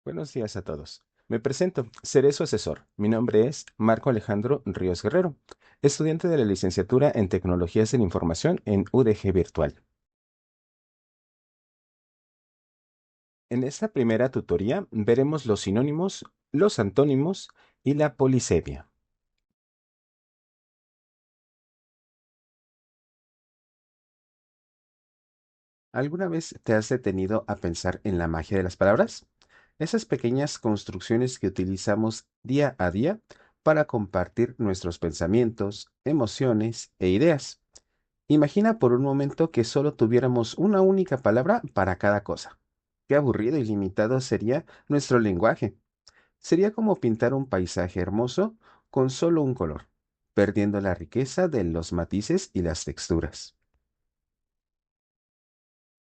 Buenos días a todos. Me presento, seré su asesor. Mi nombre es Marco Alejandro Ríos Guerrero, estudiante de la licenciatura en Tecnologías de la Información en UDG Virtual. En esta primera tutoría veremos los sinónimos, los antónimos y la polisemia. ¿Alguna vez te has detenido a pensar en la magia de las palabras? Esas pequeñas construcciones que utilizamos día a día para compartir nuestros pensamientos, emociones e ideas. Imagina por un momento que solo tuviéramos una única palabra para cada cosa. Qué aburrido y limitado sería nuestro lenguaje. Sería como pintar un paisaje hermoso con solo un color, perdiendo la riqueza de los matices y las texturas.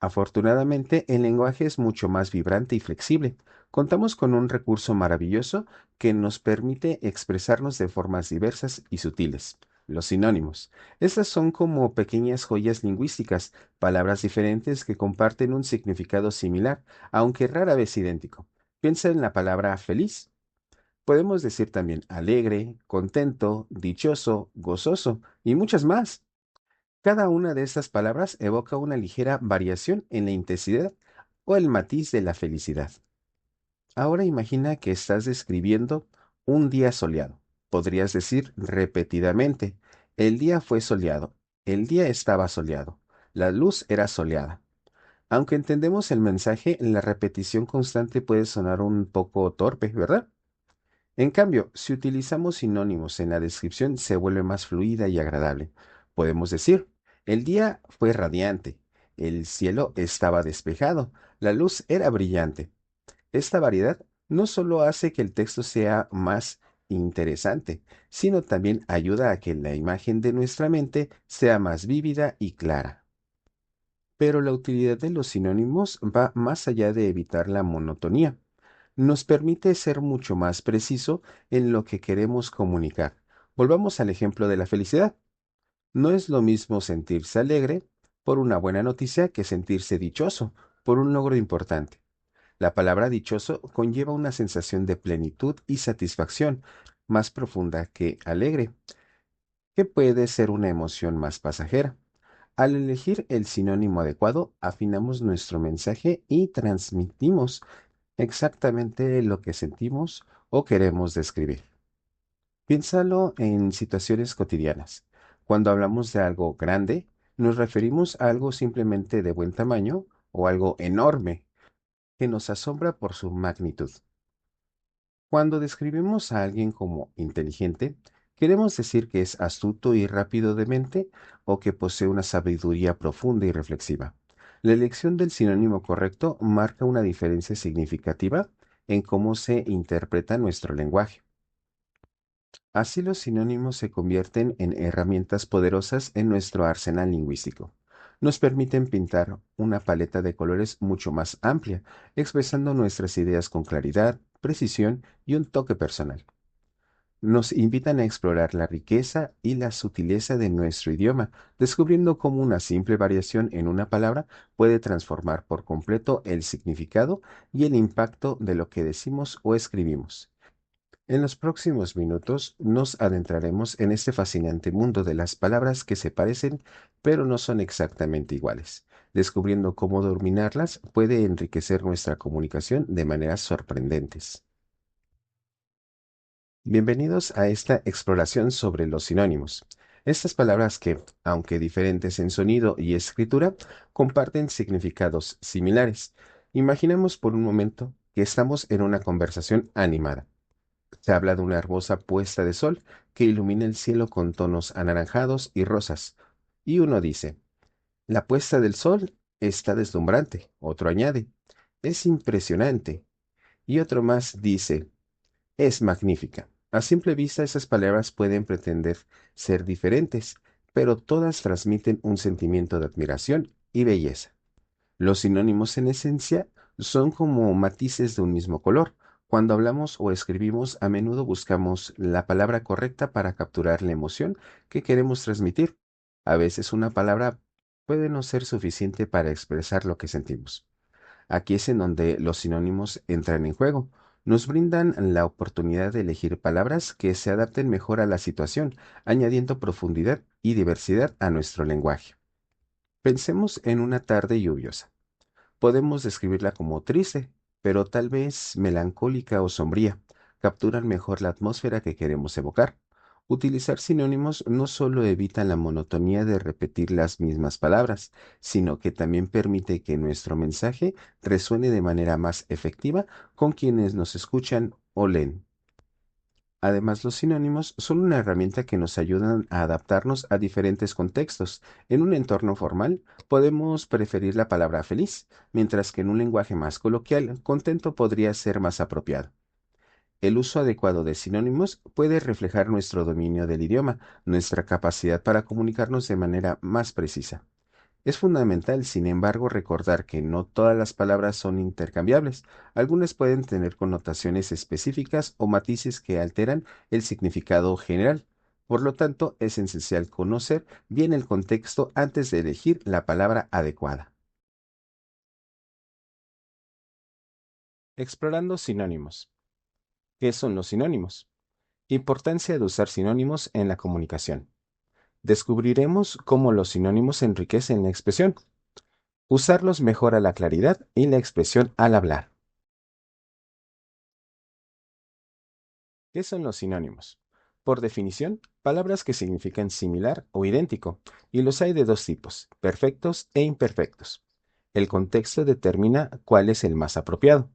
Afortunadamente, el lenguaje es mucho más vibrante y flexible. Contamos con un recurso maravilloso que nos permite expresarnos de formas diversas y sutiles. Los sinónimos. Estas son como pequeñas joyas lingüísticas, palabras diferentes que comparten un significado similar, aunque rara vez idéntico. Piensa en la palabra feliz. Podemos decir también alegre, contento, dichoso, gozoso y muchas más. Cada una de estas palabras evoca una ligera variación en la intensidad o el matiz de la felicidad. Ahora imagina que estás describiendo un día soleado. Podrías decir repetidamente, el día fue soleado, el día estaba soleado, la luz era soleada. Aunque entendemos el mensaje, la repetición constante puede sonar un poco torpe, ¿verdad? En cambio, si utilizamos sinónimos en la descripción, se vuelve más fluida y agradable. Podemos decir, el día fue radiante, el cielo estaba despejado, la luz era brillante. Esta variedad no solo hace que el texto sea más interesante, sino también ayuda a que la imagen de nuestra mente sea más vívida y clara. Pero la utilidad de los sinónimos va más allá de evitar la monotonía. Nos permite ser mucho más preciso en lo que queremos comunicar. Volvamos al ejemplo de la felicidad. No es lo mismo sentirse alegre por una buena noticia que sentirse dichoso por un logro importante. La palabra dichoso conlleva una sensación de plenitud y satisfacción más profunda que alegre, que puede ser una emoción más pasajera. Al elegir el sinónimo adecuado, afinamos nuestro mensaje y transmitimos exactamente lo que sentimos o queremos describir. Piénsalo en situaciones cotidianas. Cuando hablamos de algo grande, nos referimos a algo simplemente de buen tamaño o algo enorme que nos asombra por su magnitud. Cuando describimos a alguien como inteligente, queremos decir que es astuto y rápido de mente o que posee una sabiduría profunda y reflexiva. La elección del sinónimo correcto marca una diferencia significativa en cómo se interpreta nuestro lenguaje. Así los sinónimos se convierten en herramientas poderosas en nuestro arsenal lingüístico. Nos permiten pintar una paleta de colores mucho más amplia, expresando nuestras ideas con claridad, precisión y un toque personal. Nos invitan a explorar la riqueza y la sutileza de nuestro idioma, descubriendo cómo una simple variación en una palabra puede transformar por completo el significado y el impacto de lo que decimos o escribimos. En los próximos minutos nos adentraremos en este fascinante mundo de las palabras que se parecen pero no son exactamente iguales, descubriendo cómo dominarlas puede enriquecer nuestra comunicación de maneras sorprendentes. Bienvenidos a esta exploración sobre los sinónimos. Estas palabras que, aunque diferentes en sonido y escritura, comparten significados similares. Imaginemos por un momento que estamos en una conversación animada. Se habla de una hermosa puesta de sol que ilumina el cielo con tonos anaranjados y rosas. Y uno dice, la puesta del sol está deslumbrante. Otro añade, es impresionante. Y otro más dice, es magnífica. A simple vista esas palabras pueden pretender ser diferentes, pero todas transmiten un sentimiento de admiración y belleza. Los sinónimos en esencia son como matices de un mismo color. Cuando hablamos o escribimos, a menudo buscamos la palabra correcta para capturar la emoción que queremos transmitir. A veces una palabra puede no ser suficiente para expresar lo que sentimos. Aquí es en donde los sinónimos entran en juego. Nos brindan la oportunidad de elegir palabras que se adapten mejor a la situación, añadiendo profundidad y diversidad a nuestro lenguaje. Pensemos en una tarde lluviosa. Podemos describirla como triste, pero tal vez melancólica o sombría. Capturan mejor la atmósfera que queremos evocar. Utilizar sinónimos no solo evita la monotonía de repetir las mismas palabras, sino que también permite que nuestro mensaje resuene de manera más efectiva con quienes nos escuchan o leen. Además, los sinónimos son una herramienta que nos ayudan a adaptarnos a diferentes contextos. En un entorno formal, podemos preferir la palabra feliz, mientras que en un lenguaje más coloquial, contento podría ser más apropiado. El uso adecuado de sinónimos puede reflejar nuestro dominio del idioma, nuestra capacidad para comunicarnos de manera más precisa. Es fundamental, sin embargo, recordar que no todas las palabras son intercambiables. Algunas pueden tener connotaciones específicas o matices que alteran el significado general. Por lo tanto, es esencial conocer bien el contexto antes de elegir la palabra adecuada. Explorando sinónimos. ¿Qué son los sinónimos? Importancia de usar sinónimos en la comunicación. Descubriremos cómo los sinónimos enriquecen la expresión. Usarlos mejora la claridad y la expresión al hablar. ¿Qué son los sinónimos? Por definición, palabras que significan similar o idéntico, y los hay de dos tipos, perfectos e imperfectos. El contexto determina cuál es el más apropiado.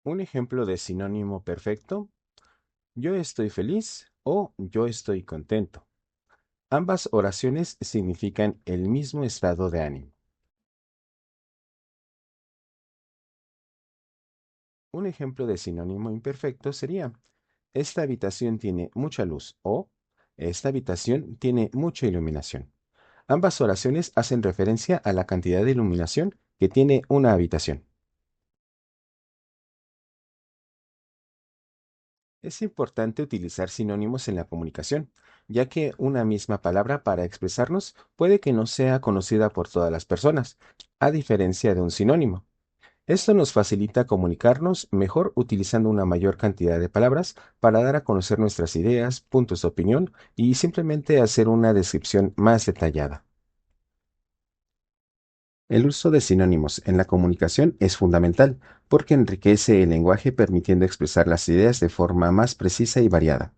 Un ejemplo de sinónimo perfecto, yo estoy feliz o yo estoy contento. Ambas oraciones significan el mismo estado de ánimo. Un ejemplo de sinónimo imperfecto sería, esta habitación tiene mucha luz o esta habitación tiene mucha iluminación. Ambas oraciones hacen referencia a la cantidad de iluminación que tiene una habitación. Es importante utilizar sinónimos en la comunicación, ya que una misma palabra para expresarnos puede que no sea conocida por todas las personas, a diferencia de un sinónimo. Esto nos facilita comunicarnos mejor utilizando una mayor cantidad de palabras para dar a conocer nuestras ideas, puntos de opinión y simplemente hacer una descripción más detallada. El uso de sinónimos en la comunicación es fundamental porque enriquece el lenguaje permitiendo expresar las ideas de forma más precisa y variada.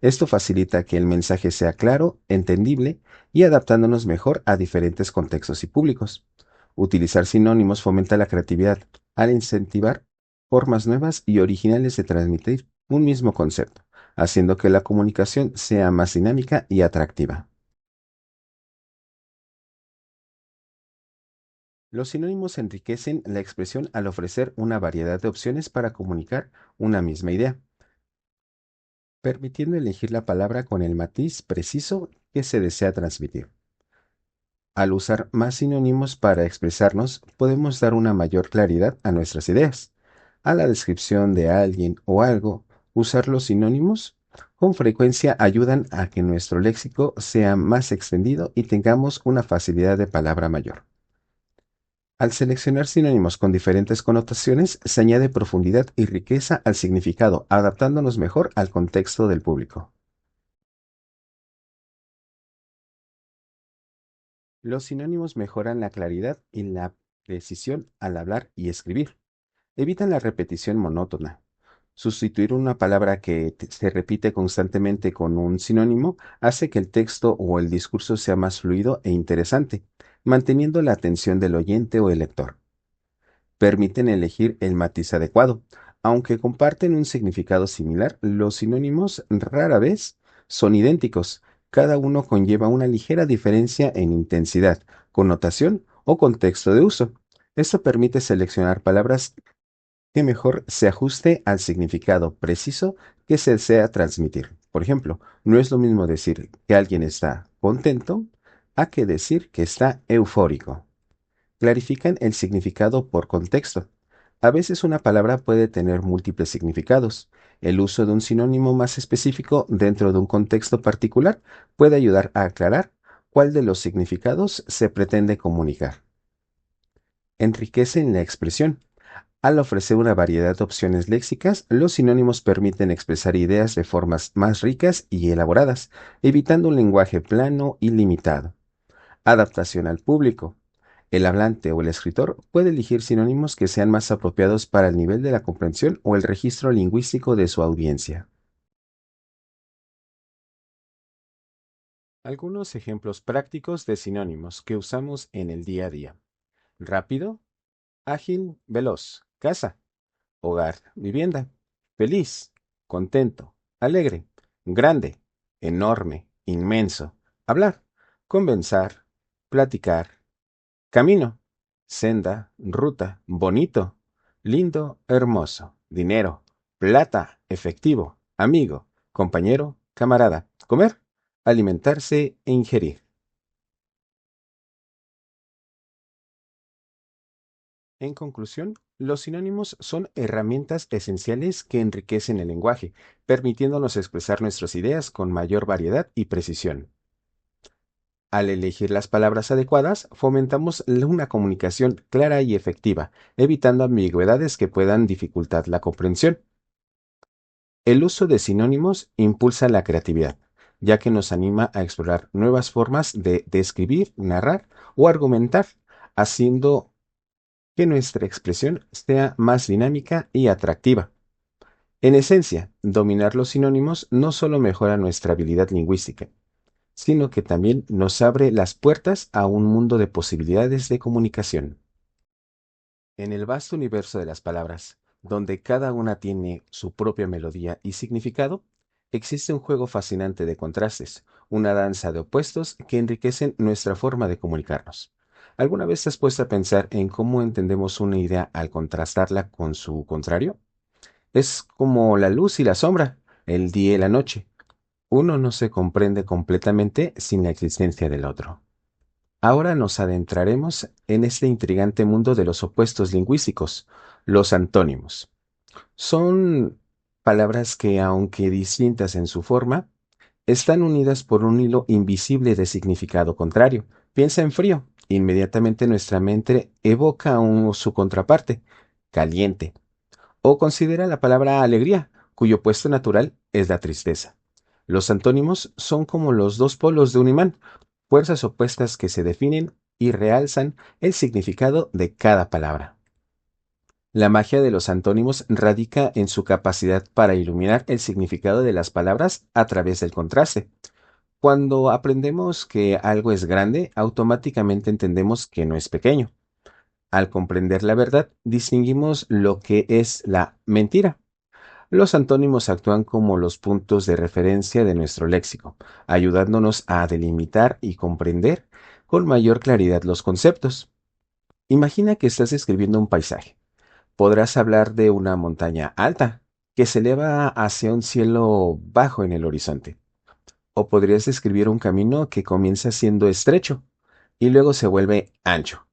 Esto facilita que el mensaje sea claro, entendible y adaptándonos mejor a diferentes contextos y públicos. Utilizar sinónimos fomenta la creatividad al incentivar formas nuevas y originales de transmitir un mismo concepto, haciendo que la comunicación sea más dinámica y atractiva. Los sinónimos enriquecen la expresión al ofrecer una variedad de opciones para comunicar una misma idea, permitiendo elegir la palabra con el matiz preciso que se desea transmitir. Al usar más sinónimos para expresarnos, podemos dar una mayor claridad a nuestras ideas. A la descripción de alguien o algo, usar los sinónimos con frecuencia ayudan a que nuestro léxico sea más extendido y tengamos una facilidad de palabra mayor. Al seleccionar sinónimos con diferentes connotaciones, se añade profundidad y riqueza al significado, adaptándonos mejor al contexto del público. Los sinónimos mejoran la claridad y la precisión al hablar y escribir. Evitan la repetición monótona. Sustituir una palabra que se repite constantemente con un sinónimo hace que el texto o el discurso sea más fluido e interesante, manteniendo la atención del oyente o el lector. Permiten elegir el matiz adecuado. Aunque comparten un significado similar, los sinónimos rara vez son idénticos. Cada uno conlleva una ligera diferencia en intensidad, connotación o contexto de uso. Esto permite seleccionar palabras que mejor se ajuste al significado preciso que se desea transmitir. Por ejemplo, no es lo mismo decir que alguien está contento a que decir que está eufórico. Clarifican el significado por contexto. A veces una palabra puede tener múltiples significados. El uso de un sinónimo más específico dentro de un contexto particular puede ayudar a aclarar ¿Cuál de los significados se pretende comunicar? Enriquecen la expresión. Al ofrecer una variedad de opciones léxicas, los sinónimos permiten expresar ideas de formas más ricas y elaboradas, evitando un lenguaje plano y limitado. Adaptación al público. El hablante o el escritor puede elegir sinónimos que sean más apropiados para el nivel de la comprensión o el registro lingüístico de su audiencia. Algunos ejemplos prácticos de sinónimos que usamos en el día a día. Rápido, ágil, veloz, casa, hogar, vivienda, feliz, contento, alegre, grande, enorme, inmenso, hablar, conversar, platicar, camino, senda, ruta, bonito, lindo, hermoso, dinero, plata, efectivo, amigo, compañero, camarada, comer, alimentarse e ingerir. En conclusión, los sinónimos son herramientas esenciales que enriquecen el lenguaje, permitiéndonos expresar nuestras ideas con mayor variedad y precisión. Al elegir las palabras adecuadas, fomentamos una comunicación clara y efectiva, evitando ambigüedades que puedan dificultar la comprensión. El uso de sinónimos impulsa la creatividad, ya que nos anima a explorar nuevas formas de describir, narrar o argumentar, haciendo que nuestra expresión sea más dinámica y atractiva. En esencia, dominar los sinónimos no solo mejora nuestra habilidad lingüística, sino que también nos abre las puertas a un mundo de posibilidades de comunicación. En el vasto universo de las palabras, donde cada una tiene su propia melodía y significado, existe un juego fascinante de contrastes, una danza de opuestos que enriquecen nuestra forma de comunicarnos. ¿Alguna vez te has puesto a pensar en cómo entendemos una idea al contrastarla con su contrario? Es como la luz y la sombra, el día y la noche. Uno no se comprende completamente sin la existencia del otro. Ahora nos adentraremos en este intrigante mundo de los opuestos lingüísticos, los antónimos. Son palabras que, aunque distintas en su forma, están unidas por un hilo invisible de significado contrario. Piensa en frío. Inmediatamente nuestra mente evoca su contraparte, caliente. O considera la palabra alegría, cuyo opuesto natural es la tristeza. Los antónimos son como los dos polos de un imán, fuerzas opuestas que se definen y realzan el significado de cada palabra. La magia de los antónimos radica en su capacidad para iluminar el significado de las palabras a través del contraste. Cuando aprendemos que algo es grande, automáticamente entendemos que no es pequeño. Al comprender la verdad, distinguimos lo que es la mentira. Los antónimos actúan como los puntos de referencia de nuestro léxico, ayudándonos a delimitar y comprender con mayor claridad los conceptos. Imagina que estás escribiendo un paisaje. Podrás hablar de una montaña alta que se eleva hacia un cielo bajo en el horizonte. O podrías describir un camino que comienza siendo estrecho y luego se vuelve ancho.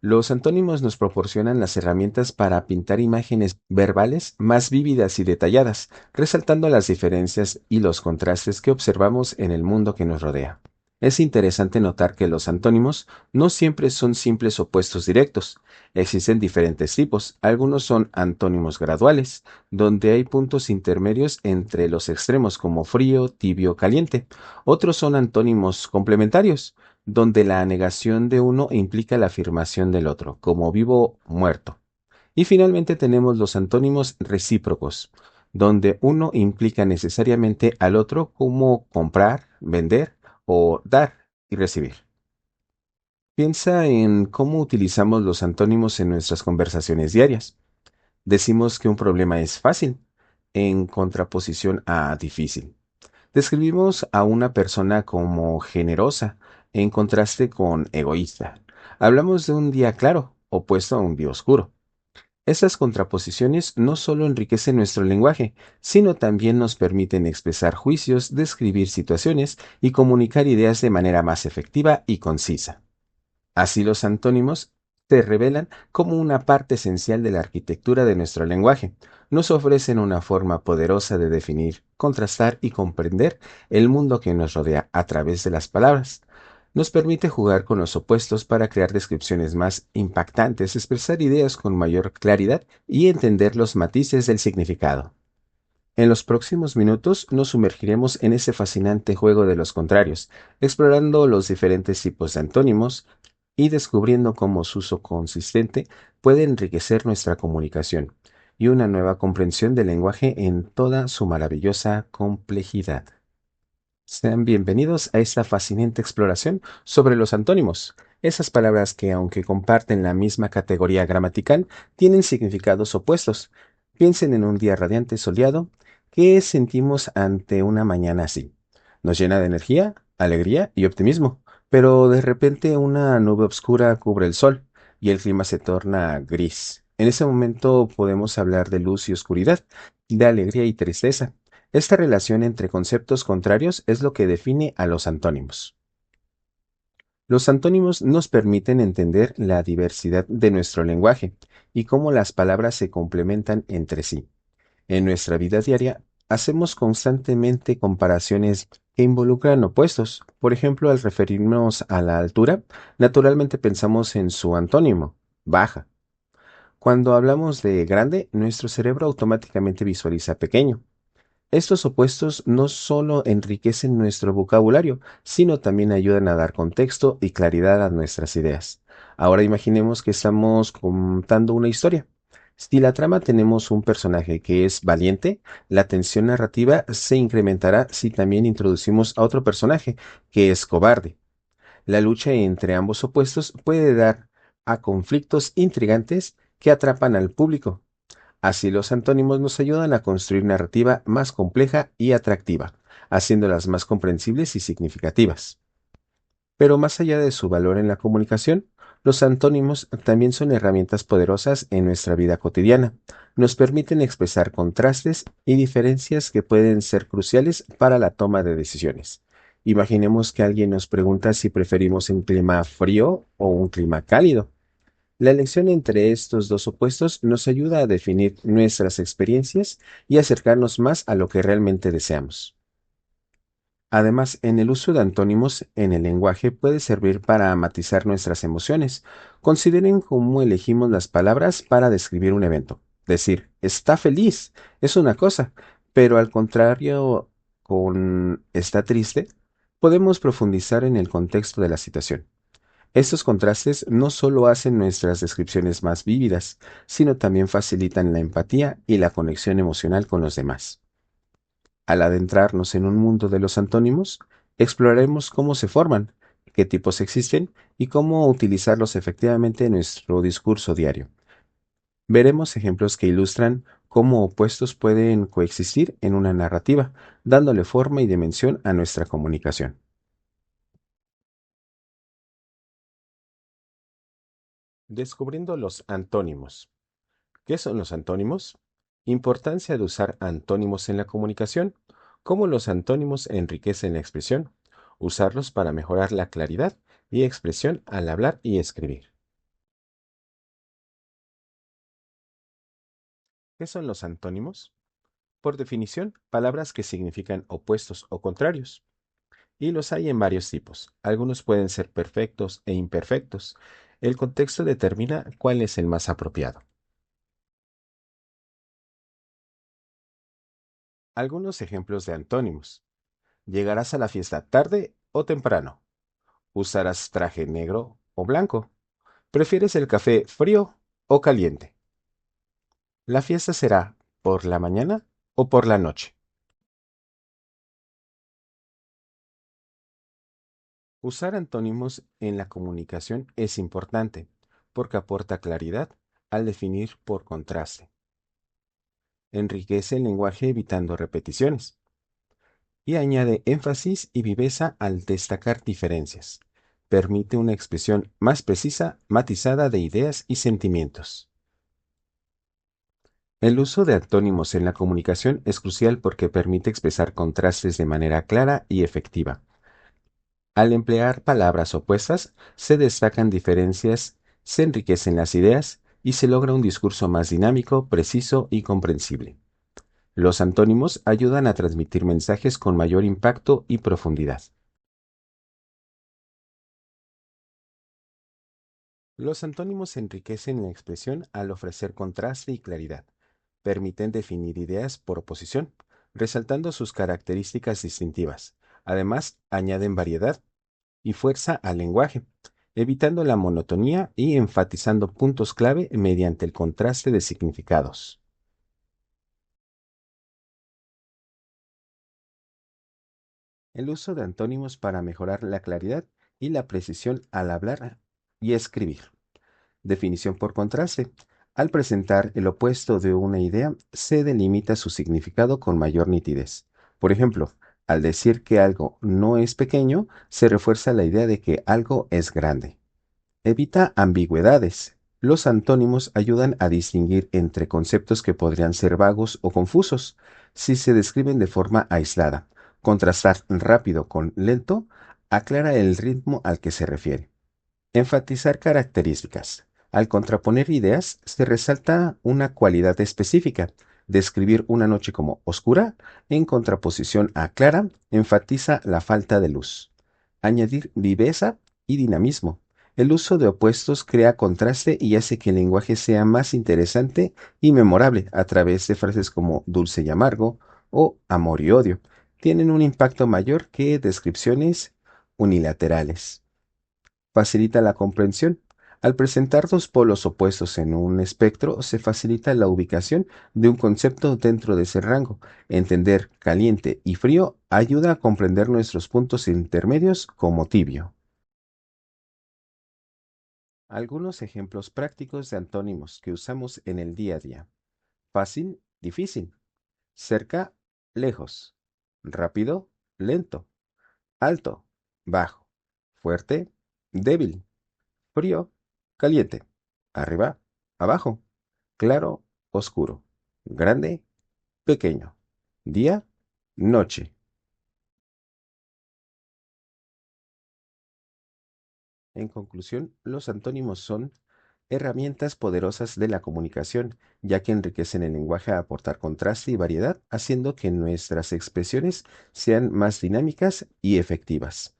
Los antónimos nos proporcionan las herramientas para pintar imágenes verbales más vívidas y detalladas, resaltando las diferencias y los contrastes que observamos en el mundo que nos rodea. Es interesante notar que los antónimos no siempre son simples opuestos directos. Existen diferentes tipos. Algunos son antónimos graduales, donde hay puntos intermedios entre los extremos como frío, tibio, caliente. Otros son antónimos complementarios, donde la negación de uno implica la afirmación del otro, como vivo, muerto. Y finalmente tenemos los antónimos recíprocos, donde uno implica necesariamente al otro como comprar, vender o dar y recibir. Piensa en cómo utilizamos los antónimos en nuestras conversaciones diarias. Decimos que un problema es fácil, en contraposición a difícil. Describimos a una persona como generosa, en contraste con egoísta. Hablamos de un día claro, opuesto a un día oscuro. Estas contraposiciones no solo enriquecen nuestro lenguaje, sino también nos permiten expresar juicios, describir situaciones y comunicar ideas de manera más efectiva y concisa. Así los antónimos se revelan como una parte esencial de la arquitectura de nuestro lenguaje. Nos ofrecen una forma poderosa de definir, contrastar y comprender el mundo que nos rodea a través de las palabras. Nos permite jugar con los opuestos para crear descripciones más impactantes, expresar ideas con mayor claridad y entender los matices del significado. En los próximos minutos nos sumergiremos en ese fascinante juego de los contrarios, explorando los diferentes tipos de antónimos y descubriendo cómo su uso consistente puede enriquecer nuestra comunicación y una nueva comprensión del lenguaje en toda su maravillosa complejidad. Sean bienvenidos a esta fascinante exploración sobre los antónimos, esas palabras que, aunque comparten la misma categoría gramatical, tienen significados opuestos. Piensen en un día radiante soleado. ¿Qué sentimos ante una mañana así? Nos llena de energía, alegría y optimismo, pero de repente una nube oscura cubre el sol y el clima se torna gris. En ese momento podemos hablar de luz y oscuridad, de alegría y tristeza. Esta relación entre conceptos contrarios es lo que define a los antónimos. Los antónimos nos permiten entender la diversidad de nuestro lenguaje y cómo las palabras se complementan entre sí. En nuestra vida diaria, hacemos constantemente comparaciones que involucran opuestos. Por ejemplo, al referirnos a la altura, naturalmente pensamos en su antónimo, baja. Cuando hablamos de grande, nuestro cerebro automáticamente visualiza pequeño. Estos opuestos no solo enriquecen nuestro vocabulario, sino también ayudan a dar contexto y claridad a nuestras ideas. Ahora imaginemos que estamos contando una historia. Si la trama tenemos un personaje que es valiente, la tensión narrativa se incrementará si también introducimos a otro personaje que es cobarde. La lucha entre ambos opuestos puede dar a conflictos intrigantes que atrapan al público. Así los antónimos nos ayudan a construir narrativa más compleja y atractiva, haciéndolas más comprensibles y significativas. Pero más allá de su valor en la comunicación, los antónimos también son herramientas poderosas en nuestra vida cotidiana. Nos permiten expresar contrastes y diferencias que pueden ser cruciales para la toma de decisiones. Imaginemos que alguien nos pregunta si preferimos un clima frío o un clima cálido. La elección entre estos dos opuestos nos ayuda a definir nuestras experiencias y acercarnos más a lo que realmente deseamos. Además, en el uso de antónimos en el lenguaje puede servir para matizar nuestras emociones. Consideren cómo elegimos las palabras para describir un evento. Decir, está feliz es una cosa, pero al contrario, con está triste, podemos profundizar en el contexto de la situación. Estos contrastes no solo hacen nuestras descripciones más vívidas, sino también facilitan la empatía y la conexión emocional con los demás. Al adentrarnos en un mundo de los antónimos, exploraremos cómo se forman, qué tipos existen y cómo utilizarlos efectivamente en nuestro discurso diario. Veremos ejemplos que ilustran cómo opuestos pueden coexistir en una narrativa, dándole forma y dimensión a nuestra comunicación. Descubriendo los antónimos. ¿Qué son los antónimos? Importancia de usar antónimos en la comunicación. Cómo los antónimos enriquecen la expresión. Usarlos para mejorar la claridad y expresión al hablar y escribir. ¿Qué son los antónimos? Por definición, palabras que significan opuestos o contrarios. Y los hay en varios tipos. Algunos pueden ser perfectos e imperfectos. El contexto determina cuál es el más apropiado. Algunos ejemplos de antónimos. Llegarás a la fiesta tarde o temprano. ¿Usarás traje negro o blanco? ¿Prefieres el café frío o caliente? ¿La fiesta será por la mañana o por la noche? Usar antónimos en la comunicación es importante porque aporta claridad al definir por contraste. Enriquece el lenguaje evitando repeticiones y añade énfasis y viveza al destacar diferencias. Permite una expresión más precisa, matizada de ideas y sentimientos. El uso de antónimos en la comunicación es crucial porque permite expresar contrastes de manera clara y efectiva. Al emplear palabras opuestas, se destacan diferencias, se enriquecen las ideas y se logra un discurso más dinámico, preciso y comprensible. Los antónimos ayudan a transmitir mensajes con mayor impacto y profundidad. Los antónimos enriquecen la expresión al ofrecer contraste y claridad. Permiten definir ideas por oposición, resaltando sus características distintivas. Además, añaden variedad y fuerza al lenguaje, evitando la monotonía y enfatizando puntos clave mediante el contraste de significados. El uso de antónimos para mejorar la claridad y la precisión al hablar y escribir. Definición por contraste. Al presentar el opuesto de una idea, se delimita su significado con mayor nitidez. Por ejemplo, al decir que algo no es pequeño, se refuerza la idea de que algo es grande. Evita ambigüedades. Los antónimos ayudan a distinguir entre conceptos que podrían ser vagos o confusos si se describen de forma aislada. Contrastar rápido con lento aclara el ritmo al que se refiere. Enfatizar características. Al contraponer ideas, se resalta una cualidad específica. Describir una noche como oscura, en contraposición a clara, enfatiza la falta de luz. Añadir viveza y dinamismo. El uso de opuestos crea contraste y hace que el lenguaje sea más interesante y memorable a través de frases como dulce y amargo o amor y odio. Tienen un impacto mayor que descripciones unilaterales. Facilita la comprensión. Al presentar dos polos opuestos en un espectro, se facilita la ubicación de un concepto dentro de ese rango. Entender caliente y frío ayuda a comprender nuestros puntos intermedios como tibio. Algunos ejemplos prácticos de antónimos que usamos en el día a día. Fácil, difícil. Cerca, lejos. Rápido, lento. Alto, bajo. Fuerte, débil. Frío, caliente. Arriba, abajo. Claro, oscuro. Grande, pequeño. Día, noche. En conclusión, los antónimos son herramientas poderosas de la comunicación, ya que enriquecen el lenguaje a aportar contraste y variedad, haciendo que nuestras expresiones sean más dinámicas y efectivas.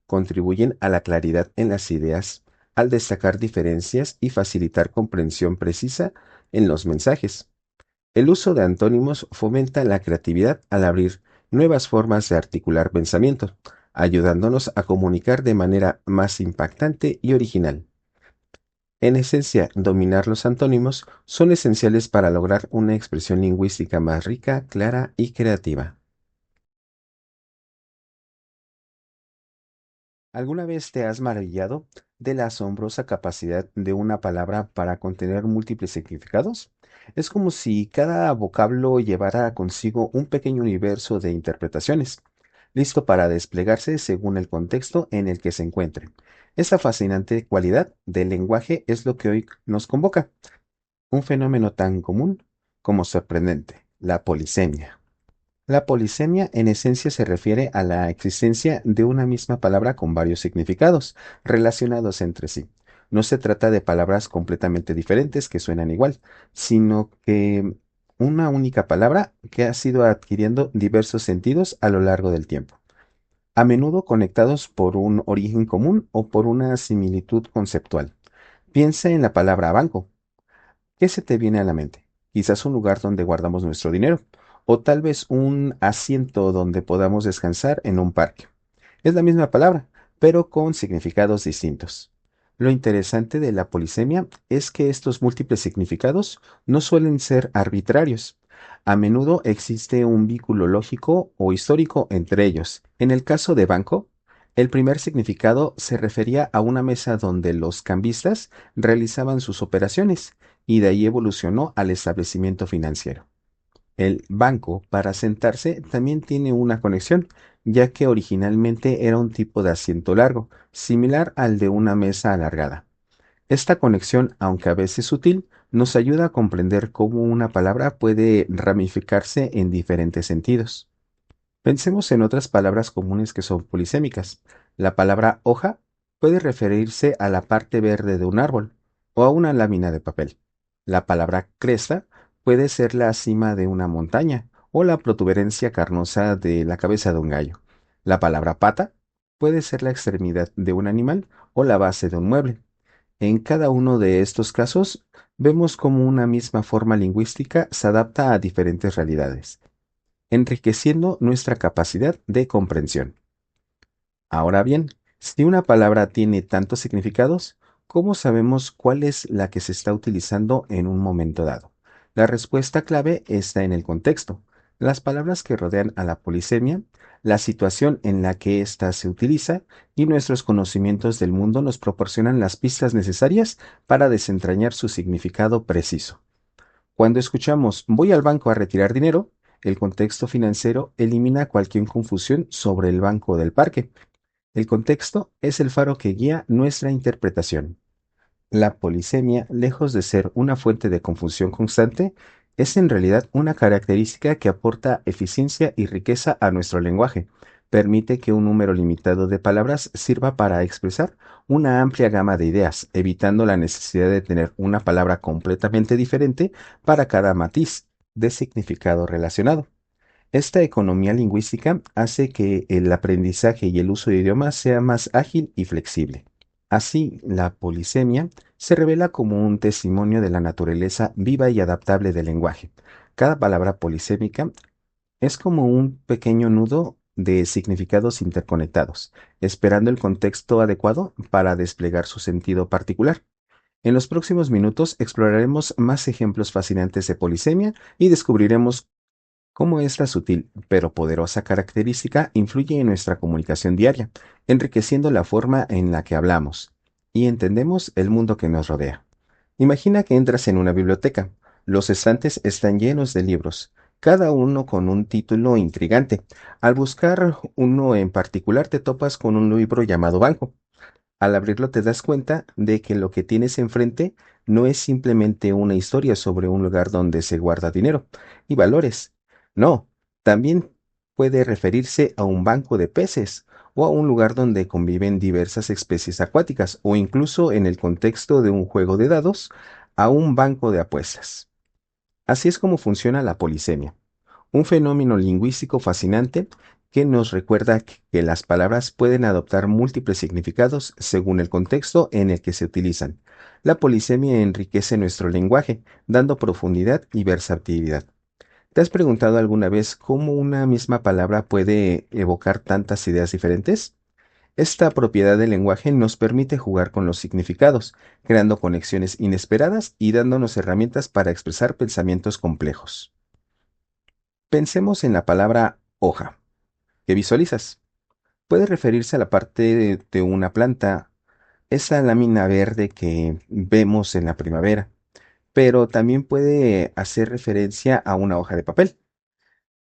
Contribuyen a la claridad en las ideas al destacar diferencias y facilitar comprensión precisa en los mensajes. El uso de antónimos fomenta la creatividad al abrir nuevas formas de articular pensamiento, ayudándonos a comunicar de manera más impactante y original. En esencia, dominar los antónimos son esenciales para lograr una expresión lingüística más rica, clara y creativa. ¿Alguna vez te has maravillado de la asombrosa capacidad de una palabra para contener múltiples significados? Es como si cada vocablo llevara consigo un pequeño universo de interpretaciones, listo para desplegarse según el contexto en el que se encuentre. Esta fascinante cualidad del lenguaje es lo que hoy nos convoca, un fenómeno tan común como sorprendente, la polisemia. La polisemia en esencia se refiere a la existencia de una misma palabra con varios significados relacionados entre sí. No se trata de palabras completamente diferentes que suenan igual, sino que una única palabra que ha sido adquiriendo diversos sentidos a lo largo del tiempo, a menudo conectados por un origen común o por una similitud conceptual. Piensa en la palabra banco. ¿Qué se te viene a la mente? Quizás un lugar donde guardamos nuestro dinero, o tal vez un asiento donde podamos descansar en un parque. Es la misma palabra, pero con significados distintos. Lo interesante de la polisemia es que estos múltiples significados no suelen ser arbitrarios. A menudo existe un vínculo lógico o histórico entre ellos. En el caso de banco, el primer significado se refería a una mesa donde los cambistas realizaban sus operaciones y de ahí evolucionó al establecimiento financiero. El banco, para sentarse, también tiene una conexión, ya que originalmente era un tipo de asiento largo, similar al de una mesa alargada. Esta conexión, aunque a veces sutil, nos ayuda a comprender cómo una palabra puede ramificarse en diferentes sentidos. Pensemos en otras palabras comunes que son polisémicas. La palabra hoja puede referirse a la parte verde de un árbol o a una lámina de papel. La palabra cresta puede ser la cima de una montaña o la protuberancia carnosa de la cabeza de un gallo. La palabra pata puede ser la extremidad de un animal o la base de un mueble. En cada uno de estos casos, vemos cómo una misma forma lingüística se adapta a diferentes realidades, enriqueciendo nuestra capacidad de comprensión. Ahora bien, si una palabra tiene tantos significados, ¿cómo sabemos cuál es la que se está utilizando en un momento dado? La respuesta clave está en el contexto, las palabras que rodean a la polisemia, la situación en la que ésta se utiliza y nuestros conocimientos del mundo nos proporcionan las pistas necesarias para desentrañar su significado preciso. Cuando escuchamos voy al banco a retirar dinero, el contexto financiero elimina cualquier confusión sobre el banco del parque. El contexto es el faro que guía nuestra interpretación. La polisemia, lejos de ser una fuente de confusión constante, es en realidad una característica que aporta eficiencia y riqueza a nuestro lenguaje. Permite que un número limitado de palabras sirva para expresar una amplia gama de ideas, evitando la necesidad de tener una palabra completamente diferente para cada matiz de significado relacionado. Esta economía lingüística hace que el aprendizaje y el uso de idiomas sea más ágil y flexible. Así, la polisemia se revela como un testimonio de la naturaleza viva y adaptable del lenguaje. Cada palabra polisémica es como un pequeño nudo de significados interconectados, esperando el contexto adecuado para desplegar su sentido particular. En los próximos minutos exploraremos más ejemplos fascinantes de polisemia y descubriremos cómo esta sutil pero poderosa característica influye en nuestra comunicación diaria, enriqueciendo la forma en la que hablamos y entendemos el mundo que nos rodea. Imagina que entras en una biblioteca. Los estantes están llenos de libros, cada uno con un título intrigante. Al buscar uno en particular te topas con un libro llamado Banco. Al abrirlo te das cuenta de que lo que tienes enfrente no es simplemente una historia sobre un lugar donde se guarda dinero y valores. No, también puede referirse a un banco de peces o a un lugar donde conviven diversas especies acuáticas o incluso en el contexto de un juego de dados, a un banco de apuestas. Así es como funciona la polisemia, un fenómeno lingüístico fascinante que nos recuerda que las palabras pueden adoptar múltiples significados según el contexto en el que se utilizan. La polisemia enriquece nuestro lenguaje, dando profundidad y versatilidad. ¿Te has preguntado alguna vez cómo una misma palabra puede evocar tantas ideas diferentes? Esta propiedad del lenguaje nos permite jugar con los significados, creando conexiones inesperadas y dándonos herramientas para expresar pensamientos complejos. Pensemos en la palabra hoja. ¿Qué visualizas? Puede referirse a la parte de una planta, esa lámina verde que vemos en la primavera, pero también puede hacer referencia a una hoja de papel,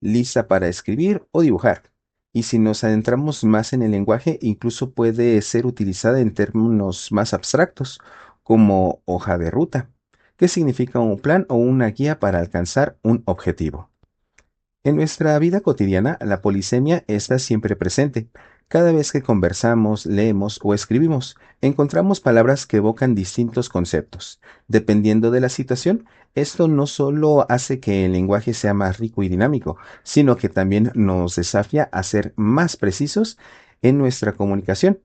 lista para escribir o dibujar. Y si nos adentramos más en el lenguaje, incluso puede ser utilizada en términos más abstractos, como hoja de ruta, que significa un plan o una guía para alcanzar un objetivo. En nuestra vida cotidiana, la polisemia está siempre presente. Cada vez que conversamos, leemos o escribimos, encontramos palabras que evocan distintos conceptos. Dependiendo de la situación, esto no solo hace que el lenguaje sea más rico y dinámico, sino que también nos desafía a ser más precisos en nuestra comunicación.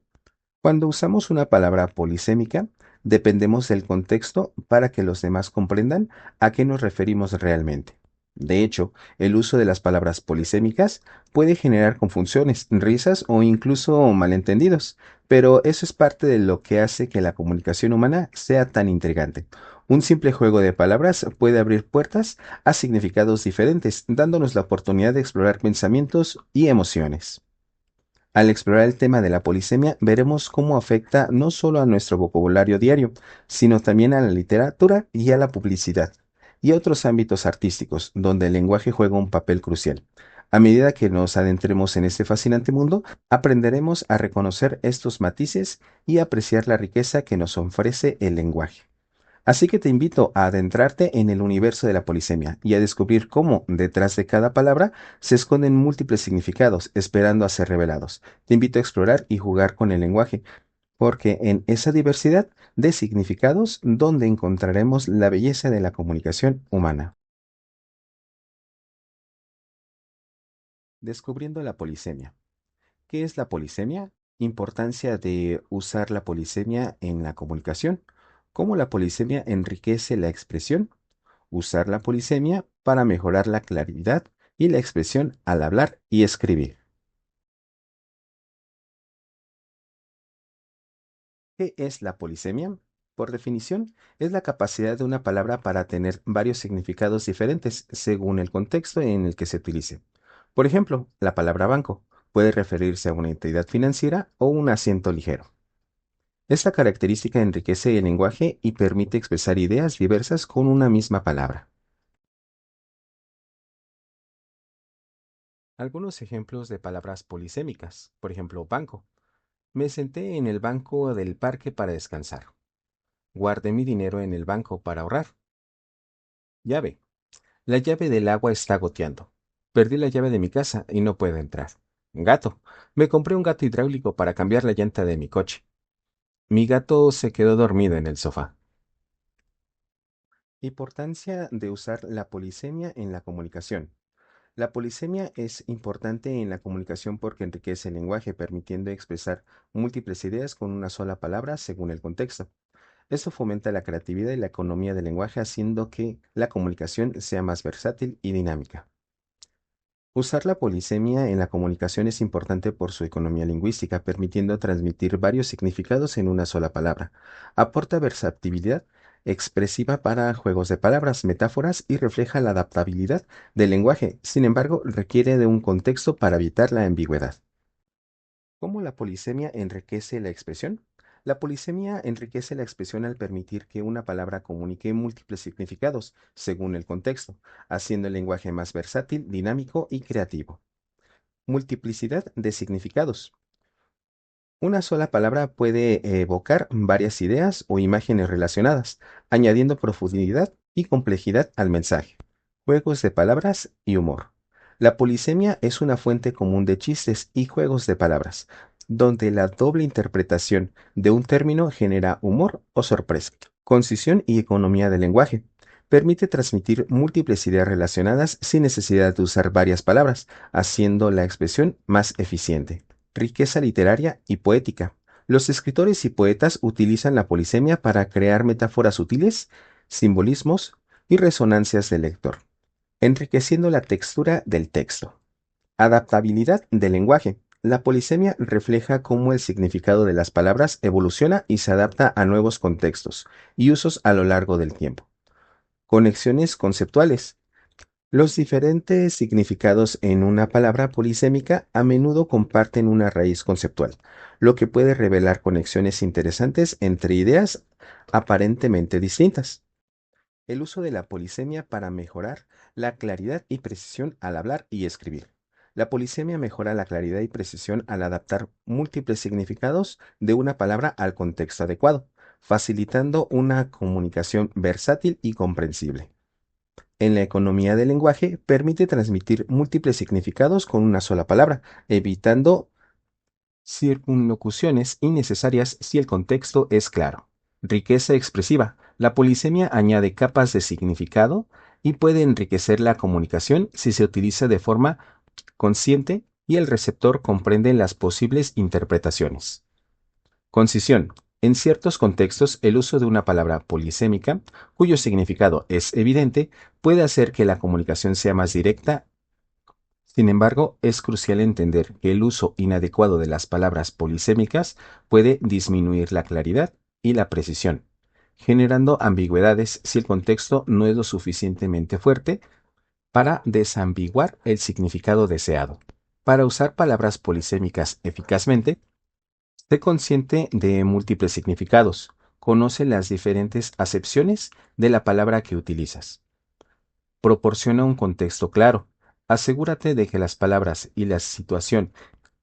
Cuando usamos una palabra polisémica, dependemos del contexto para que los demás comprendan a qué nos referimos realmente. De hecho, el uso de las palabras polisémicas puede generar confusiones, risas o incluso malentendidos, pero eso es parte de lo que hace que la comunicación humana sea tan intrigante. Un simple juego de palabras puede abrir puertas a significados diferentes, dándonos la oportunidad de explorar pensamientos y emociones. Al explorar el tema de la polisemia, veremos cómo afecta no solo a nuestro vocabulario diario, sino también a la literatura y a la publicidad, y a otros ámbitos artísticos, donde el lenguaje juega un papel crucial. A medida que nos adentremos en este fascinante mundo, aprenderemos a reconocer estos matices y apreciar la riqueza que nos ofrece el lenguaje. Así que te invito a adentrarte en el universo de la polisemia y a descubrir cómo, detrás de cada palabra, se esconden múltiples significados esperando a ser revelados. Te invito a explorar y jugar con el lenguaje, porque en esa diversidad de significados donde encontraremos la belleza de la comunicación humana. Descubriendo la polisemia. ¿Qué es la polisemia? Importancia de usar la polisemia en la comunicación. ¿Cómo la polisemia enriquece la expresión? Usar la polisemia para mejorar la claridad y la expresión al hablar y escribir. ¿Qué es la polisemia? Por definición, es la capacidad de una palabra para tener varios significados diferentes según el contexto en el que se utilice. Por ejemplo, la palabra banco puede referirse a una entidad financiera o un asiento ligero. Esta característica enriquece el lenguaje y permite expresar ideas diversas con una misma palabra. Algunos ejemplos de palabras polisémicas, por ejemplo, banco. Me senté en el banco del parque para descansar. Guardé mi dinero en el banco para ahorrar. Llave. La llave del agua está goteando. Perdí la llave de mi casa y no puedo entrar. Gato. Me compré un gato hidráulico para cambiar la llanta de mi coche. Mi gato se quedó dormido en el sofá. Importancia de usar la polisemia en la comunicación. La polisemia es importante en la comunicación porque enriquece el lenguaje, permitiendo expresar múltiples ideas con una sola palabra según el contexto. Esto fomenta la creatividad y la economía del lenguaje, haciendo que la comunicación sea más versátil y dinámica. Usar la polisemia en la comunicación es importante por su economía lingüística, permitiendo transmitir varios significados en una sola palabra. Aporta versatilidad expresiva para juegos de palabras, metáforas y refleja la adaptabilidad del lenguaje. Sin embargo, requiere de un contexto para evitar la ambigüedad. ¿Cómo la polisemia enriquece la expresión? La polisemia enriquece la expresión al permitir que una palabra comunique múltiples significados según el contexto, haciendo el lenguaje más versátil, dinámico y creativo. Multiplicidad de significados. Una sola palabra puede evocar varias ideas o imágenes relacionadas, añadiendo profundidad y complejidad al mensaje. Juegos de palabras y humor. La polisemia es una fuente común de chistes y juegos de palabras, donde la doble interpretación de un término genera humor o sorpresa. Concisión y economía del lenguaje. Permite transmitir múltiples ideas relacionadas sin necesidad de usar varias palabras, haciendo la expresión más eficiente. Riqueza literaria y poética. Los escritores y poetas utilizan la polisemia para crear metáforas sutiles, simbolismos y resonancias del lector, enriqueciendo la textura del texto. Adaptabilidad del lenguaje. La polisemia refleja cómo el significado de las palabras evoluciona y se adapta a nuevos contextos y usos a lo largo del tiempo. Conexiones conceptuales. Los diferentes significados en una palabra polisémica a menudo comparten una raíz conceptual, lo que puede revelar conexiones interesantes entre ideas aparentemente distintas. El uso de la polisemia para mejorar la claridad y precisión al hablar y escribir. La polisemia mejora la claridad y precisión al adaptar múltiples significados de una palabra al contexto adecuado, facilitando una comunicación versátil y comprensible. En la economía del lenguaje permite transmitir múltiples significados con una sola palabra, evitando circunlocuciones innecesarias si el contexto es claro. Riqueza expresiva. La polisemia añade capas de significado y puede enriquecer la comunicación si se utiliza de forma consciente y el receptor comprende las posibles interpretaciones. Concisión. En ciertos contextos, el uso de una palabra polisémica, cuyo significado es evidente, puede hacer que la comunicación sea más directa. Sin embargo, es crucial entender que el uso inadecuado de las palabras polisémicas puede disminuir la claridad y la precisión, generando ambigüedades si el contexto no es lo suficientemente fuerte para desambiguar el significado deseado. Para usar palabras polisémicas eficazmente, sé consciente de múltiples significados. Conoce las diferentes acepciones de la palabra que utilizas. Proporciona un contexto claro. Asegúrate de que las palabras y la situación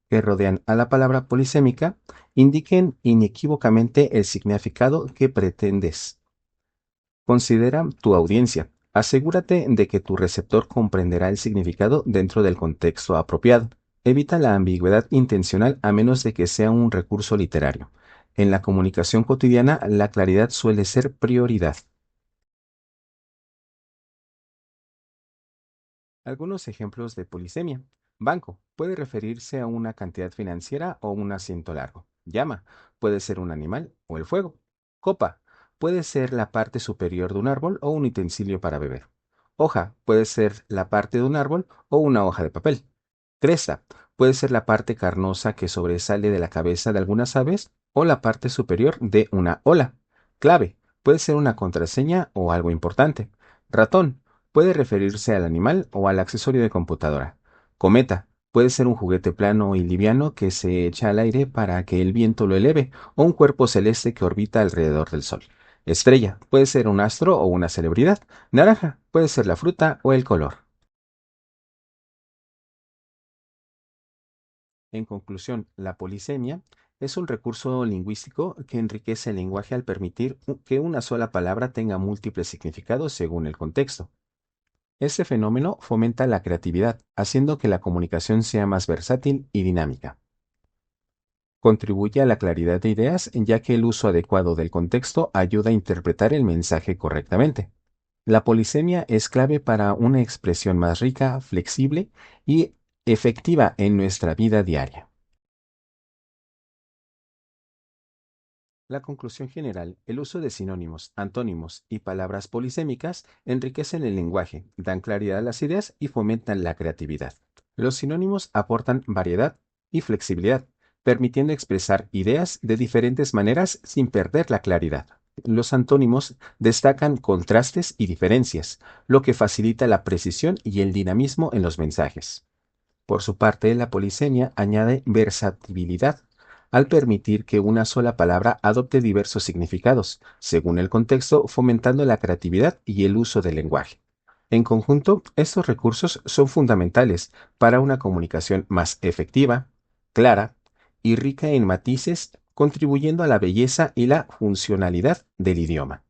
que rodean a la palabra polisémica indiquen inequívocamente el significado que pretendes. Considera tu audiencia. Asegúrate de que tu receptor comprenderá el significado dentro del contexto apropiado. Evita la ambigüedad intencional a menos de que sea un recurso literario. En la comunicación cotidiana, la claridad suele ser prioridad. Algunos ejemplos de polisemia. Banco puede referirse a una cantidad financiera o un asiento largo. Llama puede ser un animal o el fuego. Copa puede ser la parte superior de un árbol o un utensilio para beber. Hoja puede ser la parte de un árbol o una hoja de papel. Cresta puede ser la parte carnosa que sobresale de la cabeza de algunas aves o la parte superior de una ola. Clave puede ser una contraseña o algo importante. Ratón puede referirse al animal o al accesorio de computadora. Cometa puede ser un juguete plano y liviano que se echa al aire para que el viento lo eleve, o un cuerpo celeste que orbita alrededor del Sol. Estrella puede ser un astro o una celebridad. Naranja puede ser la fruta o el color. En conclusión, la polisemia es un recurso lingüístico que enriquece el lenguaje al permitir que una sola palabra tenga múltiples significados según el contexto. Este fenómeno fomenta la creatividad, haciendo que la comunicación sea más versátil y dinámica. Contribuye a la claridad de ideas, ya que el uso adecuado del contexto ayuda a interpretar el mensaje correctamente. La polisemia es clave para una expresión más rica, flexible y efectiva en nuestra vida diaria. La conclusión general, el uso de sinónimos, antónimos y palabras polisémicas enriquecen el lenguaje, dan claridad a las ideas y fomentan la creatividad. Los sinónimos aportan variedad y flexibilidad, permitiendo expresar ideas de diferentes maneras sin perder la claridad. Los antónimos destacan contrastes y diferencias, lo que facilita la precisión y el dinamismo en los mensajes. Por su parte, la polisemia añade versatilidad al permitir que una sola palabra adopte diversos significados, según el contexto, fomentando la creatividad y el uso del lenguaje. En conjunto, estos recursos son fundamentales para una comunicación más efectiva, clara y rica en matices, contribuyendo a la belleza y la funcionalidad del idioma.